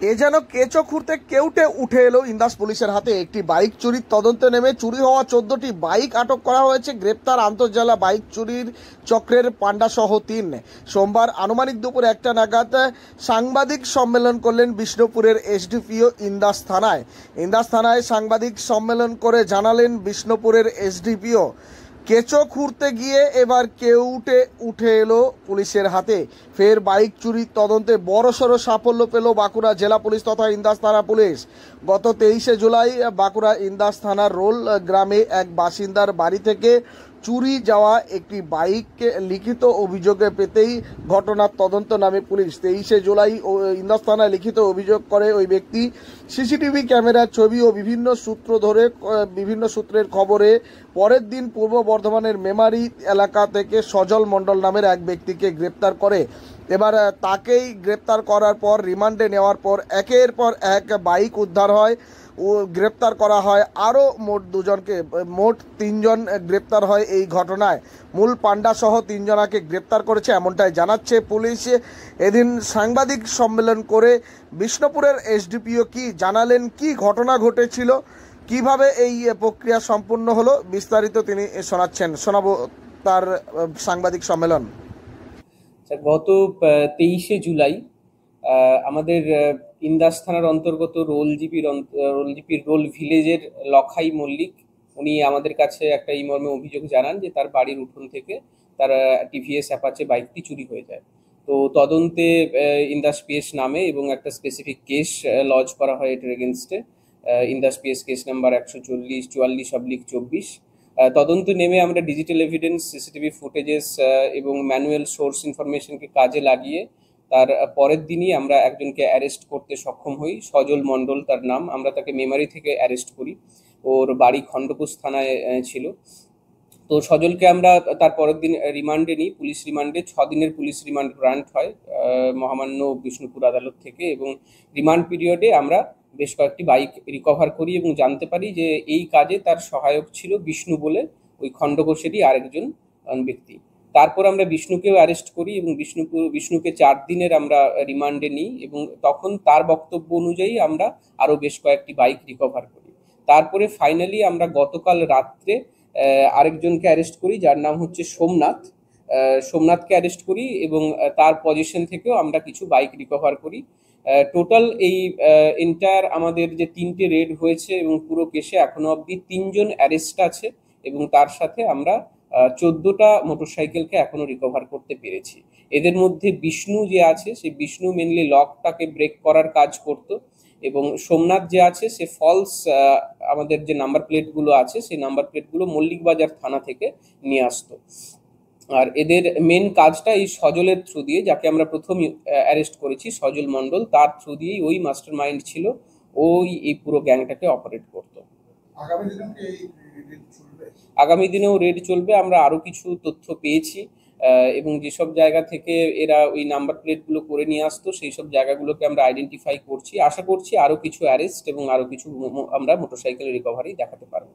এ যেন কেঁচো খুঁড়তে কেউটে উঠে এলো ইন্দাস পুলিশের হাতে। একটি বাইক চুরির তদন্তে নেমে চুরি হওয়া 14টি বাইক আটক করা হয়েছে। গ্রেপ্তার আন্তঃজেলা বাইক চুরির চক্রের পান্ডা সহ 3। সোমবার আনুমানিক দুপুর 1টা নাগাদ সাংবাদিক সম্মেলন করলেন বিষ্ণুপুরের এসডিপিও ইন্দাস থানায় সাংবাদিক সম্মেলন করে জানালেন বিষ্ণুপুরের এসডিপিও, কেঁচো খুঁড়তে গিয়ে এবার কেউটে উঠে এলো পুলিশের হাতে। ফের বাইক চুরির তদন্তে বড়সড় সাফল্য পেল বাঁকুড়া জেলা পুলিশ তথা ইন্দাস থানা পুলিশ। গত 23শে জুলাই বাঁকুড়া ইন্দাস থানার রোল গ্রামে এক বাসিন্দার বাড়ি থেকে চুরি যাওয়া একটি বাইককে লিখিত অভিযোগে পেতেই ঘটনার তদন্ত নামে পুলিশ। 23শে জুলাই ইন্দাস থানায় লিখিত অভিযোগ করে ওই ব্যক্তি। সিসিটিভি ক্যামেরার ছবি ও বিভিন্ন সূত্রের খবরে পরের দিন পূর্ব বর্ধমানের মেমারি এলাকা থেকে সজল মণ্ডল নামের এক ব্যক্তিকে গ্রেপ্তার করে। এবার তাকেই গ্রেপ্তার করার পর রিমান্ডে নেওয়ার পর একের পর এক বাইক উদ্ধার হয় ও গ্রেপ্তার করা হয় আরও মোট 3 জন গ্রেপ্তার হয় এই ঘটনায়। মূল পান্ডা সহ 3 জনাকে গ্রেপ্তার করেছে এমনটাই জানাচ্ছে পুলিশ। এদিন সাংবাদিক সম্মেলন করে বিষ্ণুপুরের এসডিপিও কি জানালেন, কি ঘটনা ঘটেছিল, কিভাবে এই প্রক্রিয়া সম্পূর্ণ হলো, বিস্তারিত তিনি শোনাবো তার সাংবাদিক সম্মেলন। গত 23শে জুলাই আমাদের ইন্দাস থানার অন্তর্গত রোলজিপির রোল ভিলেজের লখাই মল্লিক উনি আমাদের কাছে একটা এই মর্মে অভিযোগ জানান যে তার বাড়ির উঠোন থেকে তার টিভিএস অ্যাপাচে বাইকটি চুরি হয়ে যায়। তো তদন্তে ইন্দাস পিএস নামে এবং একটা স্পেসিফিক কেস লজ করা হয় এটার এগেনস্টে। Indas PS case number 144/24। তদন্ত নেমে আমরা ডিজিটাল এভিডেন্স, সিসিটিভি ফুটেজেস এবং ম্যানুয়াল সোর্স ইনফরমেশনকে কাজে লাগিয়ে তার পরের দিনই আমরা একজনকে অ্যারেস্ট করতে সক্ষম হই। সজল মণ্ডল তার নাম। আমরা তাকে মেমারি থেকে অ্যারেস্ট করি। ওর বাড়ি খণ্ডকুশ থানায় ছিল। তো সজলকে আমরা তার পরের দিন রিমান্ডে নিই। পুলিশ রিমান্ডে 6 দিনের পুলিশ রিমান্ড গ্রান্ট হয় মহামান্য বিষ্ণুপুর আদালত থেকে, এবং রিমান্ড পিরিয়ডে আমরা বেশ কয়েকটি বাইক রিকভার করি এবং জানতে পারি যে এই কাজে তার সহায়ক ছিল বিষ্ণু বলে ওই খণ্ডঘোষেরই আরেকজন ব্যক্তি। তারপর আমরা বিষ্ণুকেও অ্যারেস্ট করি এবং বিষ্ণুকে 4 দিনের আমরা রিমান্ডে নিই এবং তখন তার বক্তব্য অনুযায়ী আমরা আরও বেশ কয়েকটি বাইক রিকভার করি। তারপরে ফাইনালি আমরা গতকাল রাত্রে আরেকজনকে অ্যারেস্ট করি যার নাম হচ্ছে সোমনাথকে অ্যারেস্ট করি এবং তার পজিশন থেকেও আমরা কিছু বাইক রিকভার করি। টোটাল এই এন্টায়ার আমাদের যে 3টে রেড হয়েছে এবং পুরো কেসে এখনো অবধি 3 জন অ্যারেস্ট আছে এবং তার সাথে আমরা 14টা মোটরসাইকেলকে এখনো রিকভার করতে পেরেছি। এদের মধ্যে বিষ্ণু যে আছে, সে বিষ্ণু মেনলি লকটাকে ব্রেক করার কাজ করত, এবং সোমনাথ যে আছে সে ফলস আমাদের যে নাম্বার প্লেটগুলো আছে সেই নাম্বার প্লেটগুলো মল্লিক বাজার থানা থেকে নিয়ে আসতো। আর এদের মেন কাজটা এই সজলের থ্রু দিয়ে, যাকে আমরা প্রথম অ্যারেস্ট করেছি সজল মণ্ডল, তার থ্রু দিয়েই ওই মাস্টার মাইন্ড ছিল, ওই এই পুরো গ্যাংটাকে অপারেট করতো। আগামী দিনেও রেড চলবে। আমরা আরো কিছু তথ্য পেয়েছি এবং যেসব জায়গা থেকে এরা ওই নাম্বার প্লেটগুলো করে নিয়ে আসতো সেই সব জায়গাগুলোকে আমরা আইডেন্টিফাই করছি। আশা করছি আরো কিছু অ্যারেস্ট এবং আরো কিছু আমরা মোটরসাইকেল রিকভারি দেখাতে পারবো।